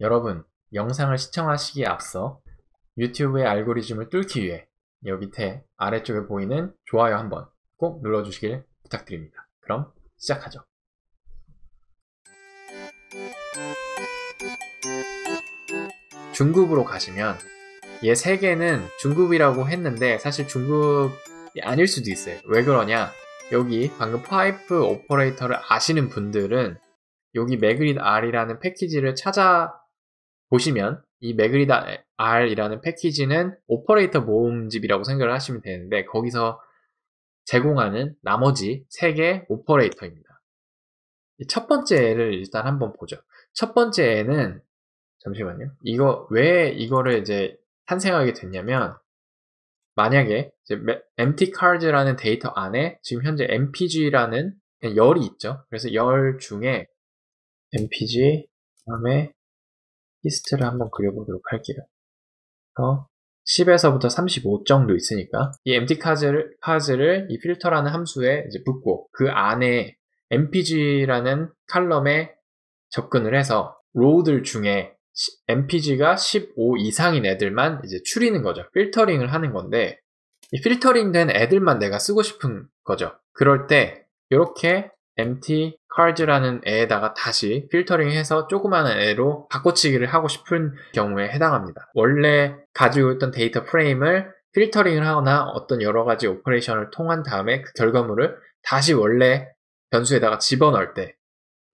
여러분, 영상을 시청하시기에 앞서 유튜브의 알고리즘을 뚫기 위해 여기 밑에 아래쪽에 보이는 좋아요 한번 꼭 눌러주시길 부탁드립니다. 그럼 시작하죠. 중급으로 가시면 얘 세 개는 중급이라고 했는데 사실 중급이 아닐 수도 있어요. 왜 그러냐? 여기 방금 파이프 오퍼레이터를 아시는 분들은 여기 매그릿 R이라는 패키지를 찾아보시면 이 매그릿 R이라는 패키지는 오퍼레이터 모음집이라고 생각을 하시면 되는데 거기서 제공하는 나머지 3개 오퍼레이터입니다. 첫 번째 애를 일단 한번 보죠. 첫 번째 애는 잠시만요. 왜 이거를 이제 탄생하게 됐냐면 만약에 이제 empty cards라는 데이터 안에 지금 현재 mpg라는 열이 있죠. 그래서 열 중에 mpg 다음에 히스트를 한번 그려보도록 할게요. 10에서부터 35 정도 있으니까 이 empty cards를 이 필터라는 함수에 이제 붓고 그 안에 mpg라는 칼럼에 접근을 해서 로우들 중에 mpg가 15 이상인 애들만 이제 추리는 거죠. 필터링을 하는 건데 이 필터링 된 애들만 내가 쓰고 싶은 거죠. 그럴 때 이렇게 empty cards라는 애에다가 다시 필터링해서 조그마한 애로 바꿔치기를 하고 싶은 경우에 해당합니다. 원래 가지고 있던 데이터 프레임을 필터링을 하거나 어떤 여러 가지 오퍼레이션을 통한 다음에 그 결과물을 다시 원래 변수에다가 집어넣을 때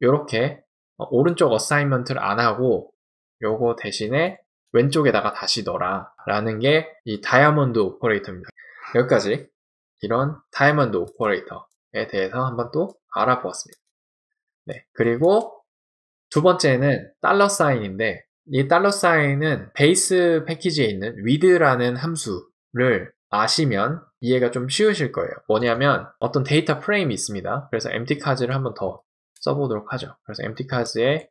이렇게 오른쪽 어사인먼트를 안 하고 요거 대신에 왼쪽에다가 다시 넣어라 라는 게 이 다이아몬드 오퍼레이터입니다. 여기까지 이런 다이아몬드 오퍼레이터에 대해서 한번 또 알아보았습니다. 네, 그리고 두 번째는 달러 사인인데 이 달러 사인은 베이스 패키지에 있는 with라는 함수를 아시면 이해가 좀 쉬우실 거예요. 뭐냐면 어떤 데이터 프레임이 있습니다. 그래서 empty cards를 한번 더 써보도록 하죠. 그래서 empty cards에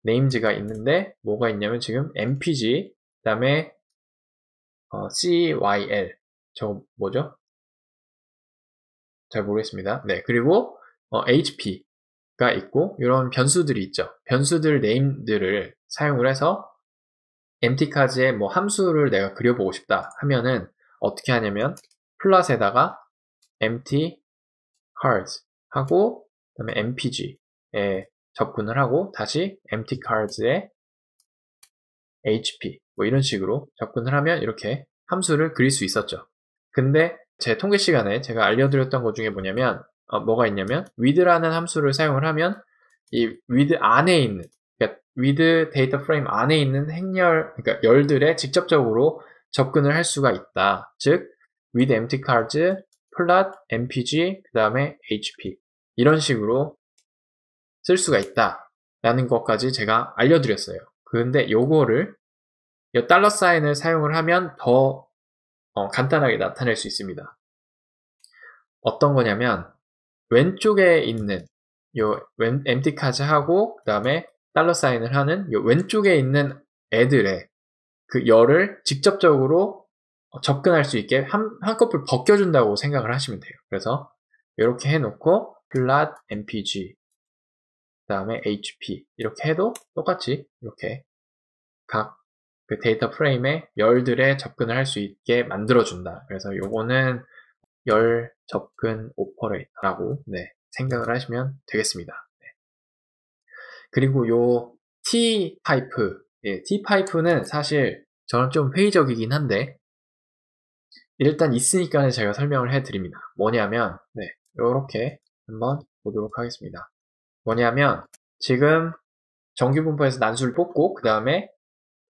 names가 있는데 뭐가 있냐면 지금 mpg 그 다음에 cyl 저거 뭐죠? 잘 모르겠습니다. 네, 그리고 hp가 있고 이런 변수들이 있죠. 변수들 네임들을 사용을 해서 empty cards에 뭐 함수를 내가 그려보고 싶다 하면은 어떻게 하냐면 플러스에다가 empty cards 하고 그 다음에 mpg에 접근을 하고 다시 empty cards에 hp 뭐 이런 식으로 접근을 하면 이렇게 함수를 그릴 수 있었죠. 근데 제 통계 시간에 제가 알려드렸던 것 중에 뭐냐면 뭐가 있냐면 with라는 함수를 사용을 하면 이 with 안에 있는 그러니까 with 데이터 프레임 안에 있는 그러니까 열들에 직접적으로 접근을 할 수가 있다. 즉 with empty cards plot mpg 그 다음에 hp 이런 식으로 쓸 수가 있다 라는 것까지 제가 알려드렸어요. 근데 요거를 이 달러 사인을 사용을 하면 더 간단하게 나타낼 수 있습니다. 어떤 거냐면 왼쪽에 있는 요 empty cards 하고 그 다음에 달러 사인을 하는 요 왼쪽에 있는 애들의 그 열을 직접적으로 접근할 수 있게 한꺼풀 벗겨준다고 생각을 하시면 돼요. 그래서 이렇게 해놓고 plot mpg 그 다음에 hp 이렇게 해도 똑같이 이렇게 각 그 데이터 프레임에 열들에 접근을 할 수 있게 만들어준다. 그래서 요거는 열 접근 오퍼레이터라고 생각을 하시면 되겠습니다. 네. 그리고 요 T 파이프, T 파이프는 사실 저는 좀 회의적이긴 한데 일단 있으니까 제가 설명을 해드립니다. 뭐냐면 요렇게 한번 보도록 하겠습니다. 뭐냐면 지금 정규분포에서 난수를 뽑고 그 다음에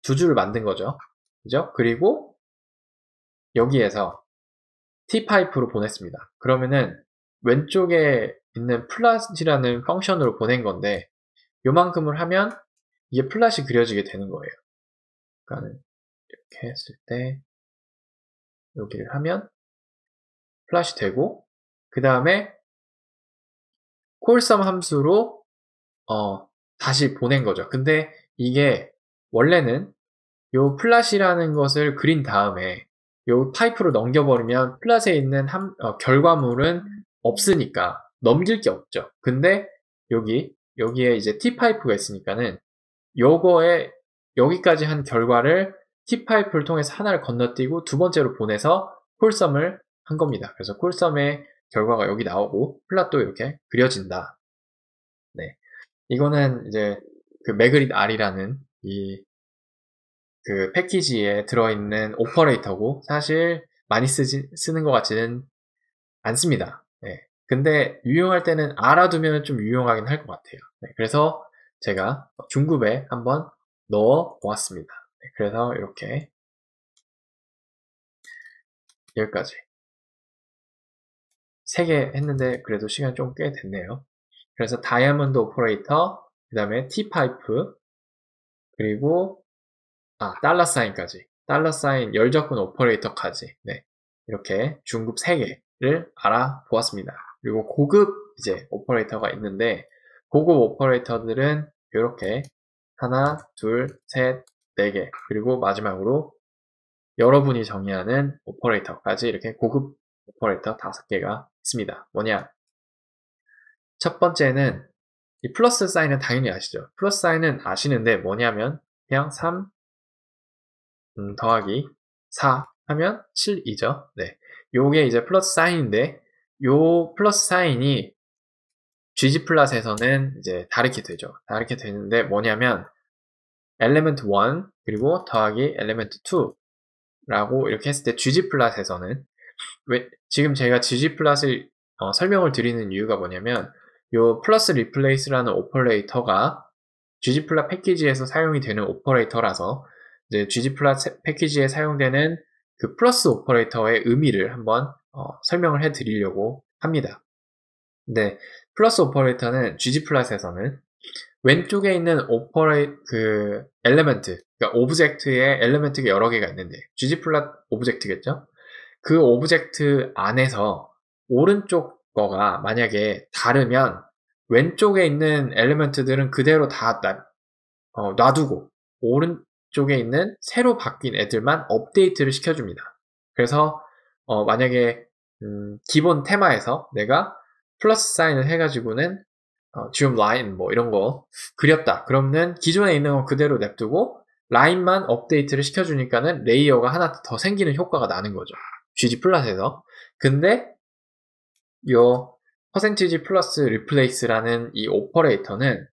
두 줄을 만든 거죠. 그죠? 그리고 여기에서 T파이프로 보냈습니다. 그러면은 왼쪽에 있는 플랫이라는 펑션으로 보낸 건데 요만큼을 하면 이게 플랫이 그려지게 되는 거예요. 그러니까는 이렇게 했을 때 여기를 하면 플랫이 되고 그 다음에 콜썸 함수로 다시 보낸 거죠. 근데 이게 원래는 요 플랫이라는 것을 그린 다음에 요 파이프로 넘겨버리면 플랫에 있는 결과물은 없으니까 넘길 게 없죠. 근데 여기에 이제 T 파이프가 있으니까는 요거에 여기까지 한 결과를 t파이프를 통해서 하나를 건너뛰고 두 번째로 보내서 콜썸을 한 겁니다. 그래서 콜썸의 결과가 여기 나오고 플롯도 이렇게 그려진다. 네. 이거는 이제 그 매그릿 R이라는 이 그 패키지에 들어있는 오퍼레이터고 사실 많이 쓰는 것 같지는 않습니다. 네. 근데 유용할 때는 알아두면 좀 유용하긴 할 것 같아요. 네. 그래서 제가 중급에 한번 넣어 보았습니다. 네. 그래서 이렇게 여기까지 3개 했는데 그래도 시간이 좀 꽤 됐네요. 그래서 다이아몬드 오퍼레이터, 그 다음에 T파이프, 그리고 달러 사인까지. 달러 사인 열접근 오퍼레이터까지. 네. 이렇게 중급 3개를 알아보았습니다. 그리고 고급 이제 오퍼레이터가 있는데, 고급 오퍼레이터들은 이렇게 하나, 둘, 셋, 4개. 그리고 마지막으로 여러분이 정의하는 오퍼레이터까지 이렇게 고급 오퍼레이터 5개가 있습니다. 뭐냐? 첫 번째는 이 플러스 사인은 당연히 아시죠? 플러스 사인은 아시는데 뭐냐면 그냥 3 더하기 4 하면 7이죠. 네. 요게 이제 플러스 사인인데, 요 플러스 사인이 gg플랫에서는 이제 다르게 되죠. 다르게 되는데 뭐냐면, 엘리멘트 1, 그리고 더하기 엘리멘트 2라고 이렇게 했을 때 gg플랫에서는, 지금 제가 gg플랫을 설명을 드리는 이유가 뭐냐면, 요 플러스 리플레이스라는 오퍼레이터가 gg플랫 패키지에서 사용이 되는 오퍼레이터라서 이제 gg플랫 패키지에 사용되는 그 플러스 오퍼레이터의 의미를 한번 설명을 해 드리려고 합니다. 네, 플러스 오퍼레이터는 gg플랫에서는 왼쪽에 있는 그 엘리멘트, 그러니까 오브젝트에 엘리멘트가 여러 개가 있는데 gg플랫 오브젝트겠죠? 그 오브젝트 안에서 오른쪽 거가 만약에 다르면 왼쪽에 있는 엘리멘트들은 그대로 다 놔두고 오른쪽에 있는 새로 바뀐 애들만 업데이트를 시켜줍니다. 그래서 만약에 기본 테마에서 내가 플러스 사인을 해가지고는 지금 라인 뭐 이런 거 그렸다. 그러면 기존에 있는 거 그대로 냅두고 라인만 업데이트를 시켜주니까는 레이어가 하나 더 생기는 효과가 나는 거죠. gg플랫에서. 근데 요 퍼센티지 플러스 리플레이스라는 이 오퍼레이터는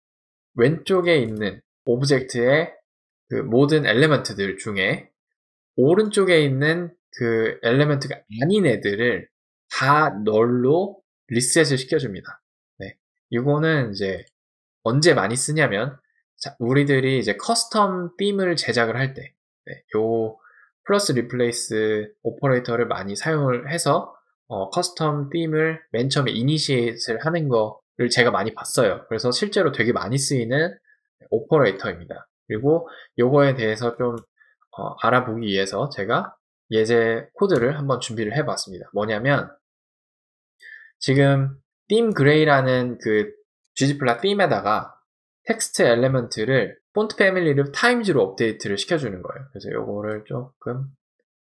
왼쪽에 있는 오브젝트의 그 모든 엘리먼트들 중에 오른쪽에 있는 그 엘리먼트가 아닌 애들을 다 널로 리셋을 시켜줍니다. 네. 이거는 이제 언제 많이 쓰냐면 우리들이 이제 커스텀 빔을 제작을 할 때, 네, 요 플러스 리플레이스 오퍼레이터를 많이 사용을 해서 커스텀 빔을 맨 처음에 이니시에이트를 하는 거를 제가 많이 봤어요. 그래서 실제로 되게 많이 쓰이는 오퍼레이터입니다. 그리고 요거에 대해서 좀 알아보기 위해서 제가 예제 코드를 한번 준비를 해봤습니다. 뭐냐면 지금 theme gray라는 그 gg플랫 theme에다가 텍스트 엘리먼트를 폰트 패밀리를 times로 업데이트를 시켜주는 거예요. 그래서 요거를 조금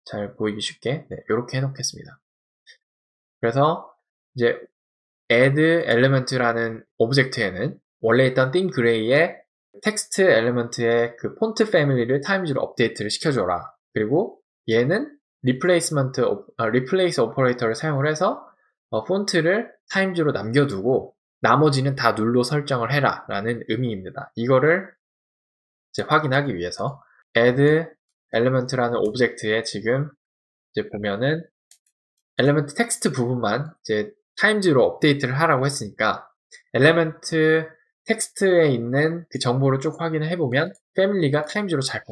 잘 보이기 쉽게 이렇게 해놓겠습니다. 그래서 이제 add element라는 오브젝트에는 원래 있던 theme gray의 텍스트 엘리먼트의 그 폰트 패밀리를 times로 업데이트를 시켜줘라. 그리고 얘는 replace 오퍼레이터를 사용을 해서 폰트를 times로 남겨두고 나머지는 다 нул로 설정을 해라 라는 의미입니다. 이거를 이제 확인하기 위해서 add element라는 오브젝트에 지금 이제 보면은 엘리먼트 텍스트 부분만 이제 times로 업데이트를 하라고 했으니까 엘리먼트 텍스트에 있는 그 정보를 쭉 확인을 해보면 패밀리가 times로 잘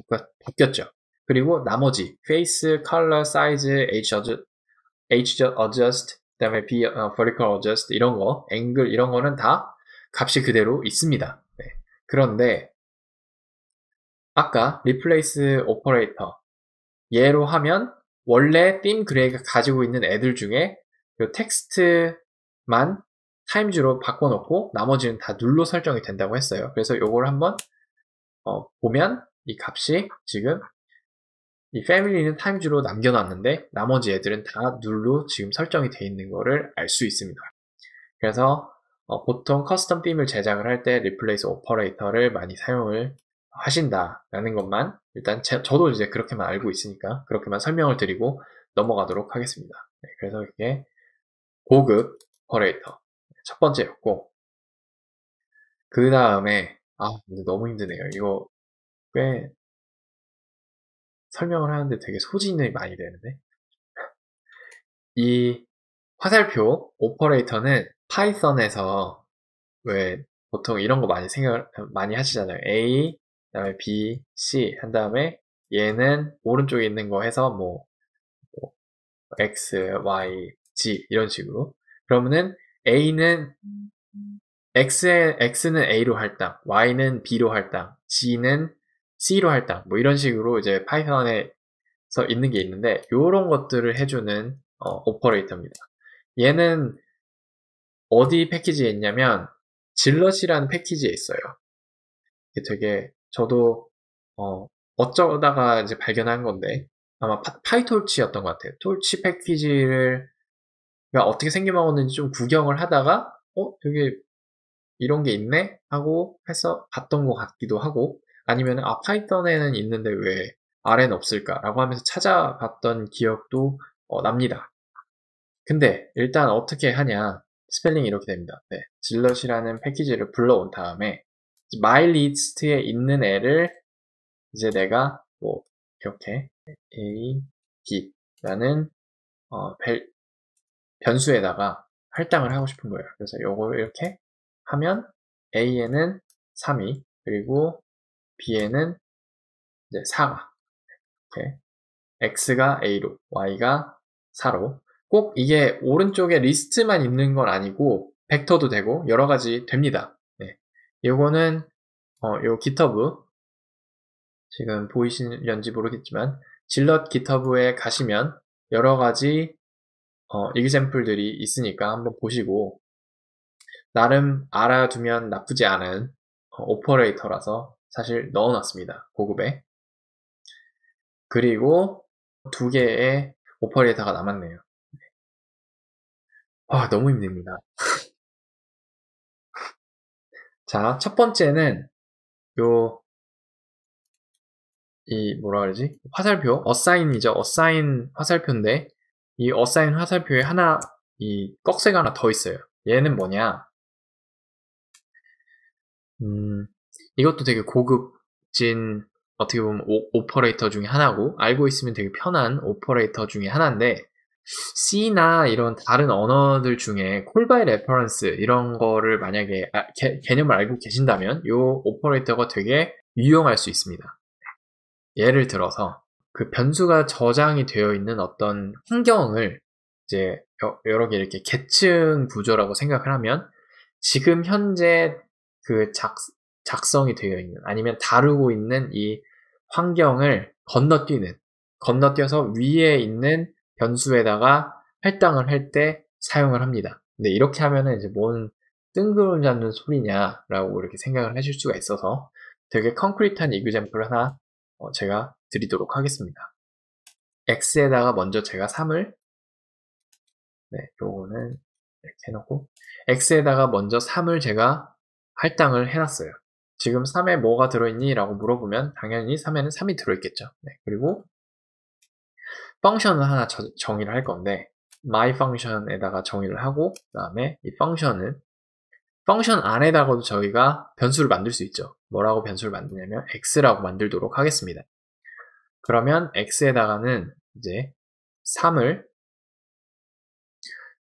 바뀌었죠. 그리고 나머지 face, color, size, age adjust, 그 다음에 vertical adjust 이런 거, angle 이런 거는 다 값이 그대로 있습니다. 네. 그런데 아까 replace operator 얘로 하면 원래 theme gray가 가지고 있는 애들 중에 이 텍스트만 times로 바꿔놓고 나머지는 다 нул로 설정이 된다고 했어요. 그래서 이걸 한번 보면 이 값이 지금 이 family는 times로 남겨놨는데 나머지 애들은 다 нул로 지금 설정이 되어 있는 거를 알 수 있습니다. 그래서 보통 커스텀 theme을 제작을 할 때 replace operator를 많이 사용을 하신다라는 것만 일단 저도 이제 그렇게만 알고 있으니까 그렇게만 설명을 드리고 넘어가도록 하겠습니다. 네, 그래서 이게 고급 오퍼레이터 첫 번째였고, 그 다음에 근데 너무 힘드네요. 이거 꽤 설명을 하는데 되게 소진이 많이 되는데, 이 화살표 오퍼레이터는 파이썬에서 왜 보통 이런 거 많이 생각을 많이 하시잖아요. A, 그다음에 B, C 한 다음에 얘는 오른쪽에 있는 거 해서 뭐 X, Y, G 이런 식으로. 그러면은 X는 A로 할당, Y는 B로 할당, G는 C로 할당, 뭐 이런 식으로 이제 파이썬에서 있는 게 있는데, 요런 것들을 해주는 오퍼레이터입니다. 얘는 어디 패키지에 있냐면 질럿이라는 패키지에 있어요. 이게 되게 저도 어쩌다가 이제 발견한 건데, 아마 파이톨치였던 것 같아요. 톨치 패키지를 어떻게 생겨먹었는지 좀 구경을 하다가 되게 이런 게 있네 하고 해서 봤던 것 같기도 하고, 아니면 파이썬에는 있는데 왜 R엔 없을까라고 하면서 찾아봤던 기억도 납니다. 근데 일단 어떻게 하냐, 스펠링이 이렇게 됩니다. 네, 질럿이라는 패키지를 불러온 다음에 myList에 있는 애를 이제 내가 뭐 이렇게 A, B라는 변수에다가 할당을 하고 싶은 거예요. 그래서 요거 이렇게 하면 A에는 3이, 그리고 B에는 이제 4가, 이렇게 X가 A로, Y가 4로, 꼭 이게 오른쪽에 리스트만 있는 건 아니고 벡터도 되고 여러 가지 됩니다. 네. 요거는 요 GitHub 지금 보이시는지 모르겠지만 질럿 GitHub에 가시면 여러 가지 example들이 있으니까 한번 보시고, 나름 알아두면 나쁘지 않은 오퍼레이터라서 사실 넣어놨습니다. 고급에. 그리고 2개의 오퍼레이터가 남았네요. 너무 힘듭니다. 자, 첫 번째는 뭐라 그러지? 화살표, 어사인이죠. 어사인 화살표인데, 이 어사인 화살표에 이 꺽쇠가 하나 더 있어요. 얘는 뭐냐? 이것도 되게 고급진, 어떻게 보면 오퍼레이터 중에 하나고, 알고 있으면 되게 편한 오퍼레이터 중에 하나인데, C나 이런 다른 언어들 중에 콜 바이 레퍼런스 이런 거를 만약에 개념을 알고 계신다면 이 오퍼레이터가 되게 유용할 수 있습니다. 예를 들어서 그 변수가 저장이 되어 있는 어떤 환경을 이제 여러 개 이렇게 계층 구조라고 생각을 하면, 지금 현재 그 작성이 되어 있는, 아니면 다루고 있는 이 환경을 건너뛰어서 위에 있는 변수에다가 할당을 할 때 사용을 합니다. 근데 이렇게 하면은 이제 뭔 뜬구름 잡는 소리냐라고 이렇게 생각을 하실 수가 있어서 되게 concrete한 example 하나 제가 드리도록 하겠습니다. x에다가 먼저 제가 3을, 요거는 이렇게 해놓고, x에다가 먼저 3을 제가 할당을 해놨어요. 지금 3에 뭐가 들어있니? 라고 물어보면 당연히 3에는 3이 들어있겠죠. 그리고 펑션을 하나 정의를 할 건데, my function에다가 정의를 하고, 그 다음에 이 펑션 안에다가도 저희가 변수를 만들 수 있죠. 뭐라고 변수를 만드냐면 x라고 만들도록 하겠습니다. 그러면 x에다가는 이제 3을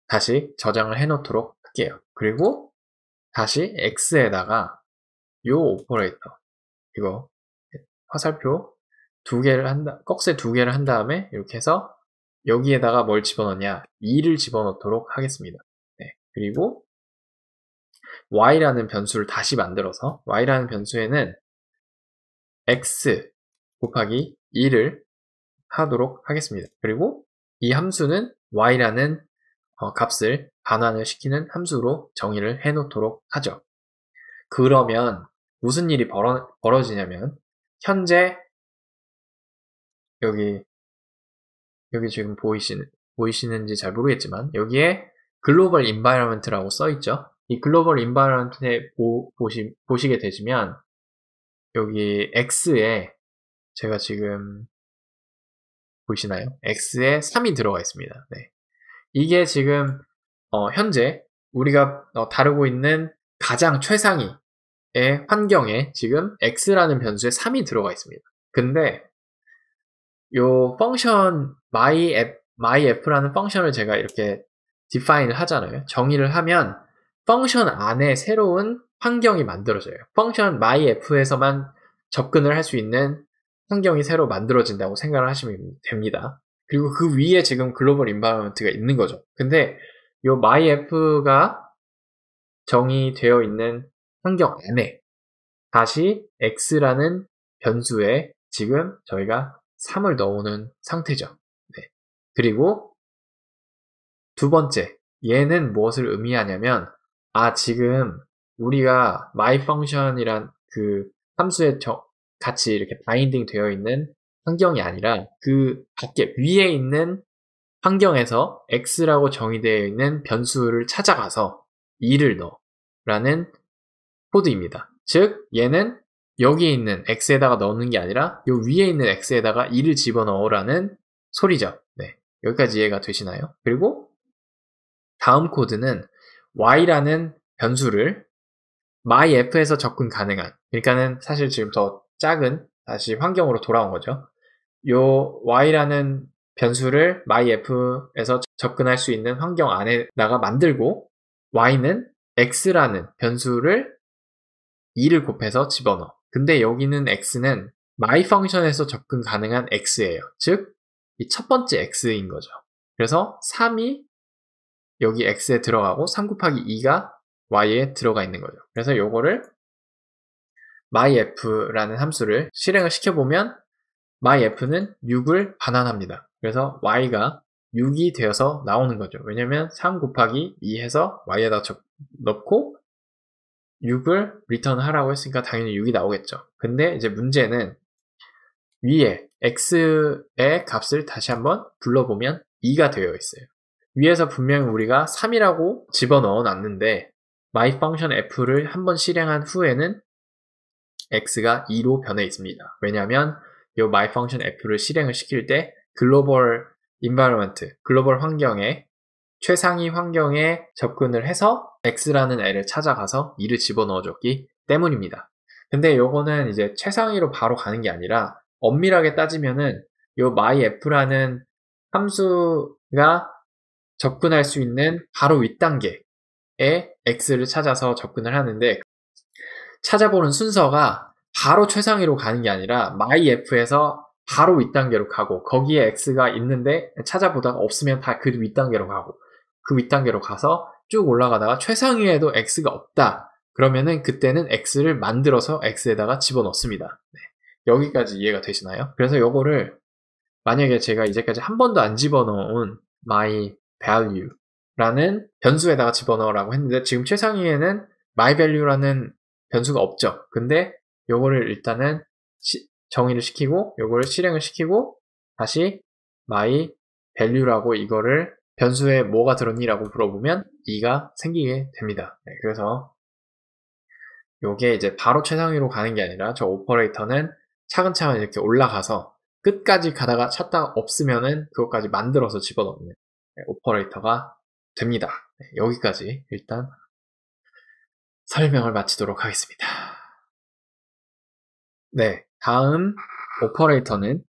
다시 저장을 해놓도록 할게요. 그리고 다시 x에다가 요 오퍼레이터, 이거 화살표 꺽쇠 2개를 한 다음에 이렇게 해서 여기에다가 뭘 집어넣냐, 2를 집어넣도록 하겠습니다. 그리고 y라는 변수를 다시 만들어서 y라는 변수에는 x 곱하기 2를 하도록 하겠습니다. 그리고 이 함수는 y라는 값을 반환을 시키는 함수로 정의를 해 놓도록 하죠. 그러면 무슨 일이 벌어지냐면, 현재 여기 지금 보이시는지 잘 모르겠지만 여기에 글로벌 인바이러먼트라고 써 있죠. 이 글로벌 인바이러먼트에 보시게 되시면 여기 x에 제가 지금 보이시나요? x에 3이 들어가 있습니다. 네. 이게 지금 현재 우리가 다루고 있는 가장 최상위의 환경에 지금 x라는 변수에 3이 들어가 있습니다. 근데 요 펑션 myF라는 펑션을 제가 이렇게 define을 하잖아요. 정의를 하면 펑션 안에 새로운 환경이 만들어져요. 펑션 myF에서만 접근을 할 수 있는 환경이 새로 만들어진다고 생각을 하시면 됩니다. 그리고 그 위에 지금 글로벌 인바이러먼트가 있는 거죠. 근데 요 myF가 정의되어 있는 환경 안에 다시 x라는 변수에 지금 저희가 3을 넣어놓은 상태죠. 네. 그리고 두 번째, 얘는 무엇을 의미하냐면 지금 우리가 myFunction이란 그 함수에 같이 이렇게 바인딩 되어 있는 환경이 아니라 그 밖에 위에 있는 환경에서 x라고 정의되어 있는 변수를 찾아가서 2를 넣어 라는 코드입니다. 즉 얘는 여기에 있는 x에다가 넣는 게 아니라 요 위에 있는 x에다가 2를 집어넣으라는 소리죠. 네, 여기까지 이해가 되시나요? 그리고 다음 코드는 y라는 변수를 myF에서 접근 가능한, 그러니까는 사실 지금 더 작은 다시 환경으로 돌아온 거죠. 요 y라는 변수를 myF에서 접근할 수 있는 환경 안에다가 만들고 y는 x라는 변수를 2를 곱해서 집어넣어. 근데 여기는 x는 myfunction에서 접근 가능한 x예요. 즉, 이 첫 번째 x인 거죠. 그래서 3이 여기 x에 들어가고 3 곱하기 2가 y에 들어가 있는 거죠. 그래서 요거를 myF라는 함수를 실행을 시켜보면 myF는 6을 반환합니다. 그래서 y가 6이 되어서 나오는 거죠. 왜냐면 3 곱하기 2 해서 y에다 넣고 6을 리턴 하라고 했으니까 당연히 6이 나오겠죠. 근데 이제 문제는 위에 x의 값을 다시 한번 불러보면 2가 되어 있어요. 위에서 분명히 우리가 3이라고 집어넣어 놨는데 myFunctionF를 한번 실행한 후에는 x가 2로 변해 있습니다. 왜냐하면 이 myFunctionF를 실행을 시킬 때 글로벌 인바이러먼트, 글로벌 환경에 최상위 환경에 접근을 해서 x라는 애를 찾아가서 2를 집어넣어 줬기 때문입니다. 근데 요거는 이제 최상위로 바로 가는 게 아니라 엄밀하게 따지면은 요 myF라는 함수가 접근할 수 있는 바로 윗단계에 x를 찾아서 접근을 하는데 찾아보는 순서가 바로 최상위로 가는 게 아니라 myF에서 바로 윗단계로 가고 거기에 x가 있는데 찾아보다가 없으면 다 그 윗단계로 가고 그 윗단계로 가서 쭉 올라가다가 최상위에도 x가 없다. 그러면은 그때는 x를 만들어서 x에다가 집어넣습니다. 네. 여기까지 이해가 되시나요? 그래서 요거를 만약에 제가 이제까지 한 번도 안 집어넣은 myValue라는 변수에다가 집어넣으라고 했는데 지금 최상위에는 myValue라는 변수가 없죠. 근데 요거를 일단은 정의를 시키고 요거를 실행을 시키고 다시 myValue라고 이거를 변수에 뭐가 들었니라고 물어보면 2가 생기게 됩니다. 네, 그래서 요게 이제 바로 최상위로 가는 게 아니라 저 오퍼레이터는 차근차근 이렇게 올라가서 끝까지 가다가 찾다가 없으면은 그것까지 만들어서 집어넣는 오퍼레이터가 됩니다. 네, 여기까지 일단 설명을 마치도록 하겠습니다. 네, 다음 오퍼레이터는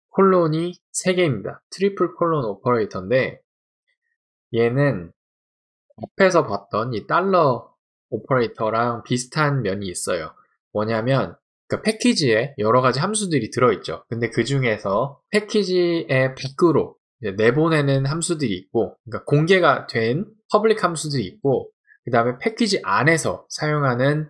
콜론이 3개입니다. 트리플 콜론 오퍼레이터인데 얘는 앞에서 봤던 이 달러 오퍼레이터랑 비슷한 면이 있어요. 뭐냐면 그 패키지에 여러 가지 함수들이 들어있죠. 근데 그 중에서 패키지의 밖으로 내보내는 함수들이 있고, 그러니까 공개가 된 퍼블릭 함수들이 있고, 그 다음에 패키지 안에서 사용하는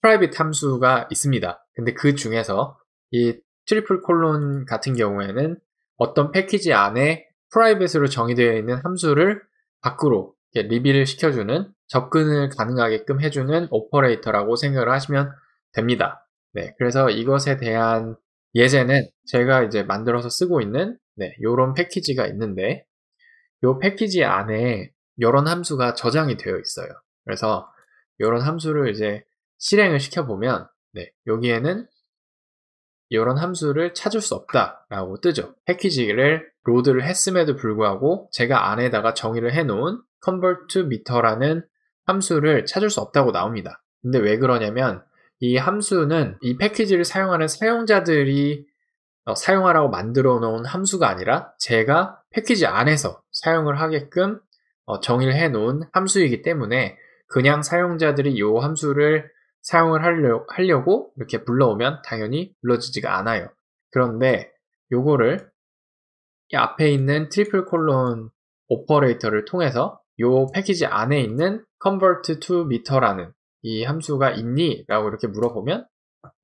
프라이빗 함수가 있습니다. 근데 그 중에서 이 트리플 콜론 같은 경우에는 어떤 패키지 안에 프라이빗으로 정의되어 있는 함수를 밖으로 리빌을 시켜주는, 접근을 가능하게끔 해주는 오퍼레이터라고 생각을 하시면 됩니다. 네, 그래서 이것에 대한 예제는 제가 이제 만들어서 쓰고 있는 요런 패키지가 있는데 요 패키지 안에 요런 함수가 저장이 되어 있어요. 그래서 요런 함수를 이제 실행을 시켜보면 네, 여기에는 이런 함수를 찾을 수 없다라고 뜨죠. 패키지를 로드를 했음에도 불구하고 제가 안에다가 정의를 해놓은 convert to meter라는 함수를 찾을 수 없다고 나옵니다. 근데 왜 그러냐면 이 함수는 이 패키지를 사용하는 사용자들이 사용하라고 만들어 놓은 함수가 아니라 제가 패키지 안에서 사용을 하게끔 정의를 해 놓은 함수이기 때문에 그냥 사용자들이 이 함수를 사용을 하려고 이렇게 불러오면 당연히 불러지지가 않아요. 그런데 요거를 이 앞에 있는 트리플 콜론 오퍼레이터를 통해서 이 패키지 안에 있는 convert to meter라는 이 함수가 있니? 라고 이렇게 물어보면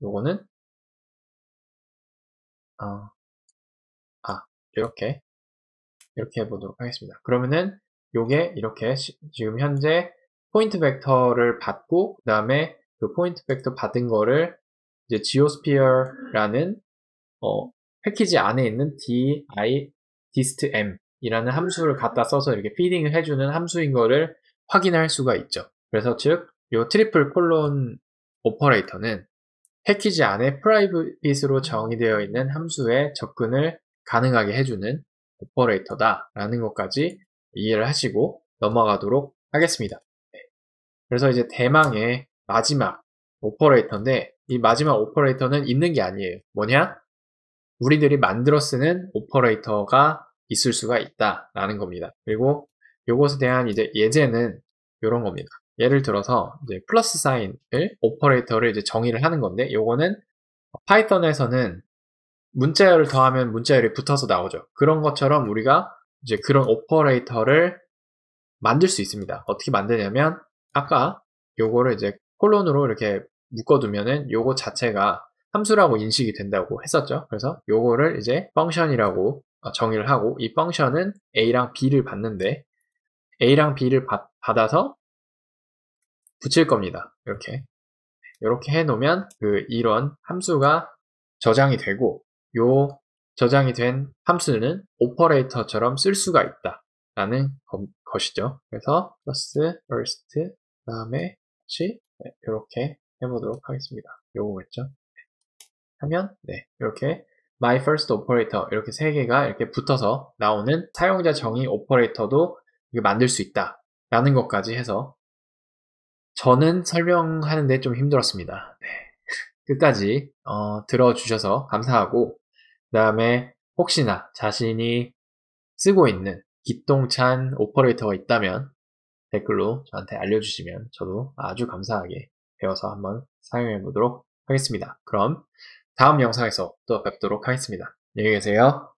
요거는 이렇게 해보도록 하겠습니다. 그러면은 요게 이렇게 지금 현재 포인트 벡터를 받고 그 다음에 그 포인트 벡터 받은 거를 이제 geosphere라는 패키지 안에 있는 dist_m 이라는 함수를 갖다 써서 이렇게 피딩을 해주는 함수인 거를 확인할 수가 있죠. 그래서 즉 요 트리플 콜론 오퍼레이터는 패키지 안에 프라이빗으로 정의되어 있는 함수에 접근을 가능하게 해주는 오퍼레이터다 라는 것까지 이해를 하시고 넘어가도록 하겠습니다. 그래서 이제 대망의 마지막 오퍼레이터인데 이 마지막 오퍼레이터는 있는 게 아니에요. 뭐냐? 우리들이 만들어 쓰는 오퍼레이터가 있을 수가 있다 라는 겁니다. 그리고 이것에 대한 이제 예제는 이런 겁니다. 예를 들어서 이제 플러스 사인을 오퍼레이터를 이제 정의를 하는 건데 요거는 파이썬에서는 문자열을 더하면 문자열이 붙어서 나오죠. 그런 것처럼 우리가 이제 그런 오퍼레이터를 만들 수 있습니다. 어떻게 만드냐면 아까 요거를 이제 콜론으로 이렇게 묶어두면은 요거 자체가 함수라고 인식이 된다고 했었죠. 그래서 요거를 이제 펑션이라고 정의를 하고 이 펑션은 A랑 B를 받는데 A랑 B를 받아서 붙일 겁니다. 이렇게 해놓으면 이런 함수가 저장이 되고 요 저장이 된 함수는 오퍼레이터처럼 쓸 수가 있다 라는 것이죠. 그래서 first, 그 다음에 다시 이렇게 해보도록 하겠습니다. 요거겠죠. 하면 이렇게 my first operator 이렇게 세 개가 이렇게 붙어서 나오는 사용자 정의 오퍼레이터도 만들 수 있다 라는 것까지 해서 저는 설명하는데 좀 힘들었습니다. 네. 끝까지 들어주셔서 감사하고 그 다음에 혹시나 자신이 쓰고 있는 기똥찬 오퍼레이터가 있다면 댓글로 저한테 알려주시면 저도 아주 감사하게 배워서 한번 사용해 보도록 하겠습니다. 그럼 다음 영상에서 또 뵙도록 하겠습니다. 안녕히 계세요.